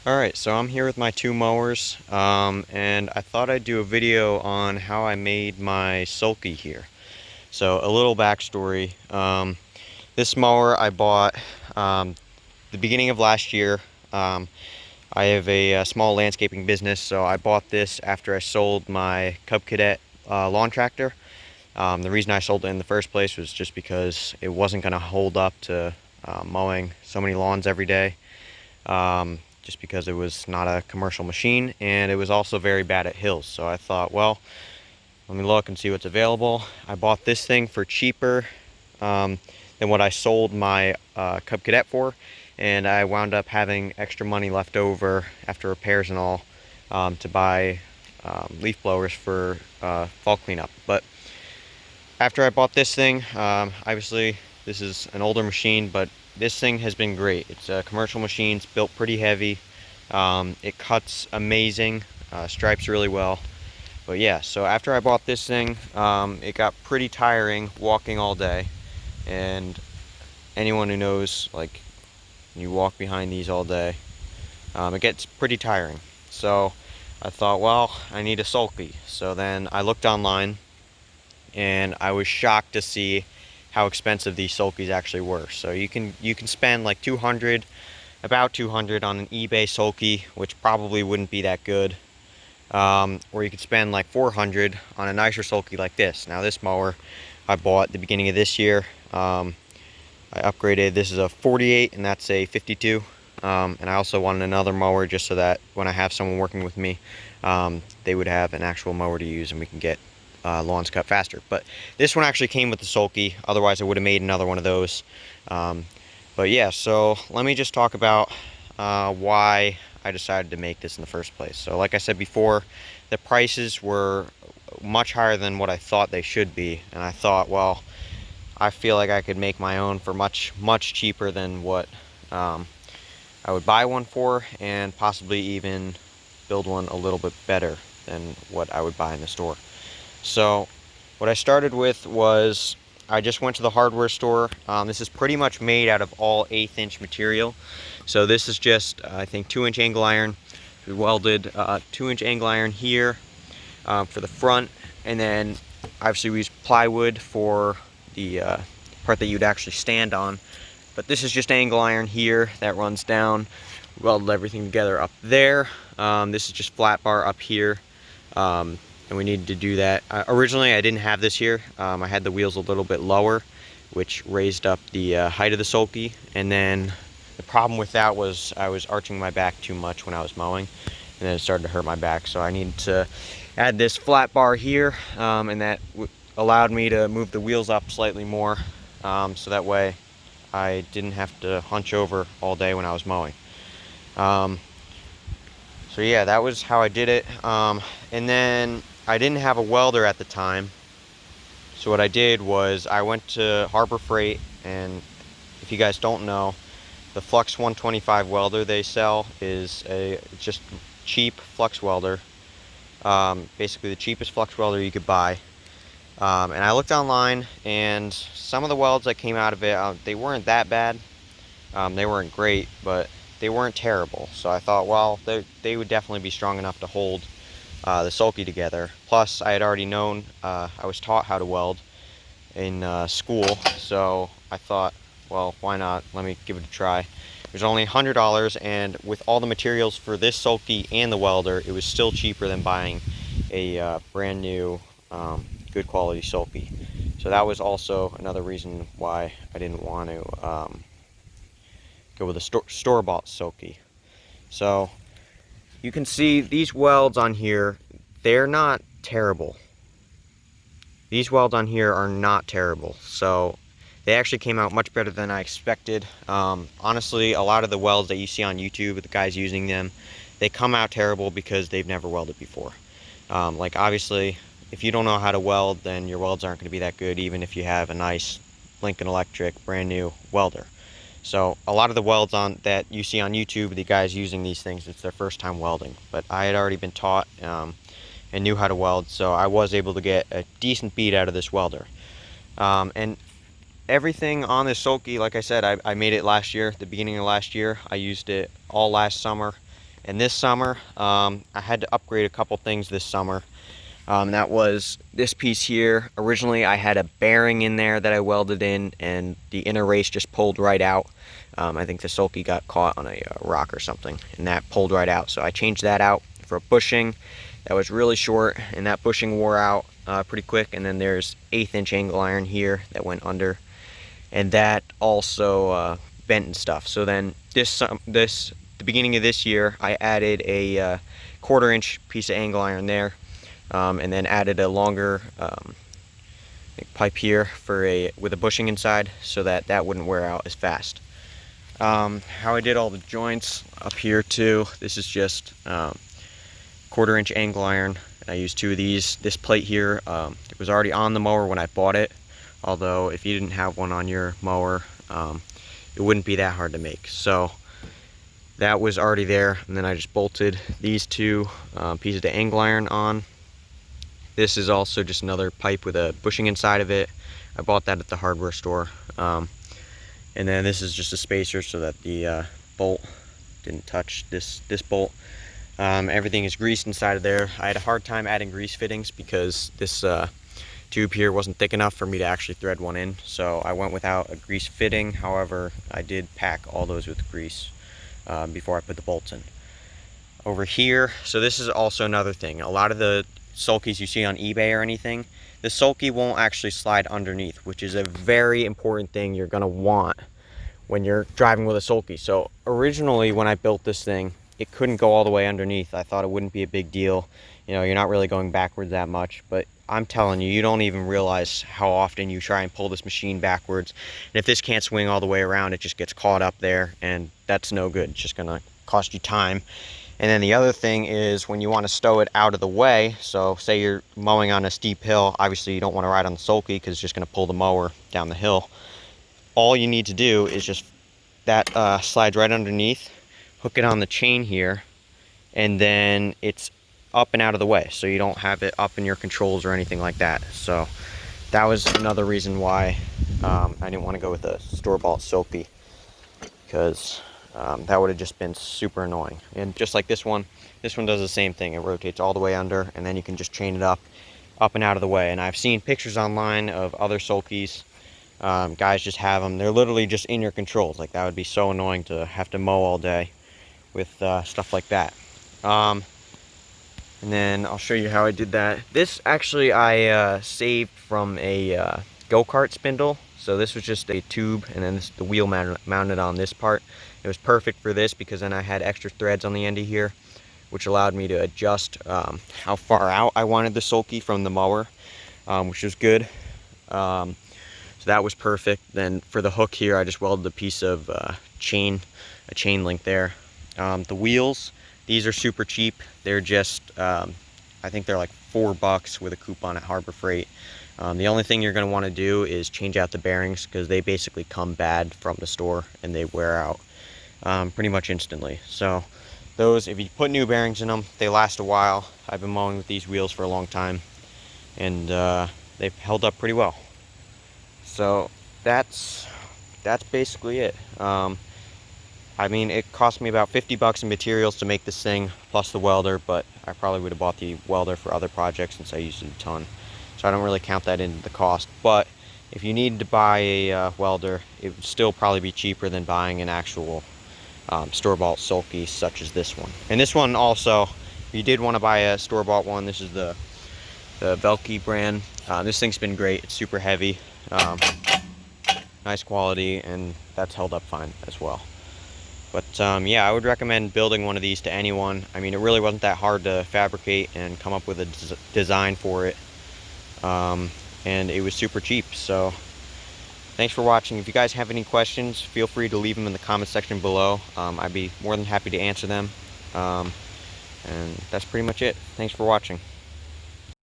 Alright, so I'm here with my two mowers, and I thought I'd do a video on how I made my sulky here. So a little backstory. This mower I bought the beginning of last year. I have a small landscaping business, so I bought this after I sold my Cub Cadet lawn tractor. The reason I sold it in the first place was just because it wasn't going to hold up to mowing so many lawns every day. Just because it was not a commercial machine, and it was also very bad at hills. So I thought, well, let me look and see what's available. I bought this thing for cheaper than what I sold my Cub Cadet for, and I wound up having extra money left over after repairs and all to buy leaf blowers for fall cleanup. But after I bought this thing, obviously this is an older machine, but this thing has been great. It's a commercial machine. It's built pretty heavy. It cuts amazing, stripes really well. But yeah, so after I bought this thing, it got pretty tiring walking all day. And anyone who knows, like, you walk behind these all day, it gets pretty tiring. So I thought, well, I need a sulky. So then I looked online, and I was shocked to see how expensive these sulkies actually were. So you can spend like about 200 on an eBay sulky, which probably wouldn't be that good. Or you could spend like 400 on a nicer sulky like this. Now this mower I bought at the beginning of this year. I upgraded. This is a 48 and that's a 52. And I also wanted another mower just so that when I have someone working with me, they would have an actual mower to use and we can get lawns cut faster. But this one actually came with the sulky, otherwise I would have made another one of those. But yeah, so let me just talk about why I decided to make this in the first place. So like I said before, the prices were much higher than what I thought they should be, and I thought, well, I feel like I could make my own for much cheaper than what I would buy one for, and possibly even build one a little bit better than what I would buy in the store. So what I started with was I just went to the hardware store. This is pretty much made out of all 1/8 inch material. So this is just, I think, 2-inch angle iron. We welded 2-inch angle iron here for the front, and then obviously we used plywood for the part that you'd actually stand on. But this is just angle iron here that runs down. We welded everything together up there. This is just flat bar up here. And we needed to do that. Originally I didn't have this here. I had the wheels a little bit lower, which raised up the height of the sulky, and then the problem with that was I was arching my back too much when I was mowing, and then it started to hurt my back. So I needed to add this flat bar here, and that allowed me to move the wheels up slightly more, so that way I didn't have to hunch over all day when I was mowing. So yeah, that was how I did it. And then I didn't have a welder at the time, so what I did was I went to Harbor Freight, and if you guys don't know, the Flux 125 welder they sell is it's just cheap flux welder, basically the cheapest flux welder you could buy. And I looked online, and some of the welds that came out of it, they weren't that bad. They weren't great, but they weren't terrible. So I thought, well, they would definitely be strong enough to hold the sulky together. Plus, I had already known, I was taught how to weld in school, so I thought, well, why not? Let me give it a try. It was only $100, and with all the materials for this sulky and the welder, it was still cheaper than buying a brand new, good quality sulky. So that was also another reason why I didn't want to go with a store-bought sulky. So you can see these welds on here, they're not terrible. These welds on here are not terrible. So they actually came out much better than I expected. Honestly, a lot of the welds that you see on YouTube with the guys using them, they come out terrible because they've never welded before. Like obviously, if you don't know how to weld, then your welds aren't going to be that good, even if you have a nice Lincoln Electric brand new welder. So a lot of the welds that you see on YouTube, the guys using these things, it's their first time welding. But I had already been taught and knew how to weld, so I was able to get a decent beat out of this welder. And everything on this sulky, like I said, I made it last year, the beginning of last year. I used it all last summer, And this summer, I had to upgrade a couple things this summer. That was this piece here. Originally, I had a bearing in there that I welded in, and the inner race just pulled right out. I think the sulky got caught on a rock or something, and that pulled right out. So I changed that out for a bushing that was really short, and that bushing wore out pretty quick. And then there's 1/8 inch angle iron here that went under, and that also bent and stuff. So then the beginning of this year, I added a 1/4 inch piece of angle iron there, and then added a longer pipe here with a bushing inside, so that wouldn't wear out as fast. How I did all the joints up here too. This is just 1/4 inch angle iron. I used 2 of these. This plate here, it was already on the mower when I bought it. Although if you didn't have one on your mower, it wouldn't be that hard to make. So that was already there, and then I just bolted these 2 pieces of angle iron on. This is also just another pipe with a bushing inside of it. I bought that at the hardware store. And then this is just a spacer so that the bolt didn't touch this bolt. Everything is greased inside of there. I had a hard time adding grease fittings because this tube here wasn't thick enough for me to actually thread one in, so I went without a grease fitting. However, I did pack all those with grease before I put the bolts in. Over here, so this is also another thing. A lot of the sulkies you see on eBay or anything, the sulky won't actually slide underneath, which is a very important thing you're gonna want when you're driving with a sulky. So originally when I built this thing, it couldn't go all the way underneath. I thought it wouldn't be a big deal. You know, you're not really going backwards that much, but I'm telling you, you don't even realize how often you try and pull this machine backwards. And if this can't swing all the way around, it just gets caught up there, and that's no good. It's just gonna cost you time. And then the other thing is when you want to stow it out of the way, so say you're mowing on a steep hill, obviously you don't want to ride on the sulky because it's just going to pull the mower down the hill. All you need to do is just that slides right underneath, hook it on the chain here, and then it's up and out of the way, so you don't have it up in your controls or anything like that. So that was another reason why I didn't want to go with a store-bought sulky, because that would have just been super annoying. And just like this one does the same thing. It rotates all the way under, and then you can just chain it up and out of the way. And I've seen pictures online of other sulkies. Guys just have them. They're literally just in your controls. Like, that would be so annoying to have to mow all day with stuff like that. And then I'll show you how I did that. This actually I saved from a go-kart spindle. So this was just a tube, and then the wheel mounted on this part. It was perfect for this because then I had extra threads on the end of here, which allowed me to adjust how far out I wanted the sulky from the mower, which was good. So that was perfect. Then for the hook here, I just welded a piece of a chain link there. The wheels, these are super cheap. They're just, I think they're like $4 with a coupon at Harbor Freight. The only thing you're going to want to do is change out the bearings, because they basically come bad from the store and they wear out pretty much instantly. So those, if you put new bearings in them, they last a while. I've been mowing with these wheels for a long time, and they've held up pretty well. So that's basically it. I mean, it cost me about $50 in materials to make this thing, plus the welder, but I probably would have bought the welder for other projects since I used it a ton. So I don't really count that into the cost. But if you need to buy a welder, it would still probably be cheaper than buying an actual store-bought sulky such as this one. And this one also, if you did want to buy a store-bought one, this is the Velke brand. This thing's been great. It's super heavy, nice quality, and that's held up fine as well. But yeah, I would recommend building one of these to anyone. I mean, it really wasn't that hard to fabricate and come up with a design for it. And it was super cheap. So thanks for watching. If you guys have any questions, feel free to leave them in the comment section below. I'd be more than happy to answer them. And that's pretty much it. Thanks for watching.